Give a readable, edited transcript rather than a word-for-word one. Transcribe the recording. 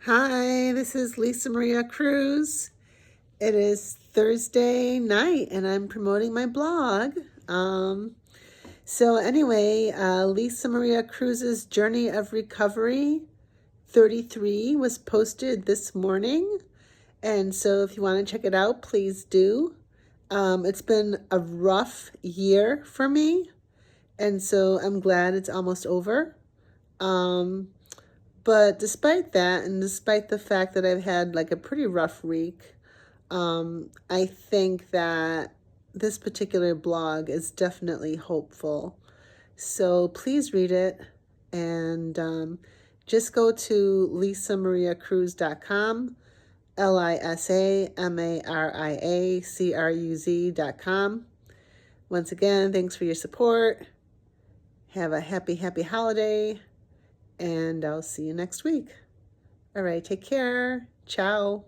Hi, this is Lisa Maria Cruz. It is Thursday night and I'm promoting my blog. Lisa Maria Cruz's Journey of Recovery 33 was posted this morning. And so if you want to check it out, please do. It's been a rough year for me. And so I'm glad it's almost over. But despite that, and despite the fact that I've had like a pretty rough week, I think that this particular blog is definitely hopeful. So please read it and just go to lisamariacruz.com, lisamariacruz.com. Once again, thanks for your support. Have a happy holiday. And I'll see you next week. All right, take care. Ciao.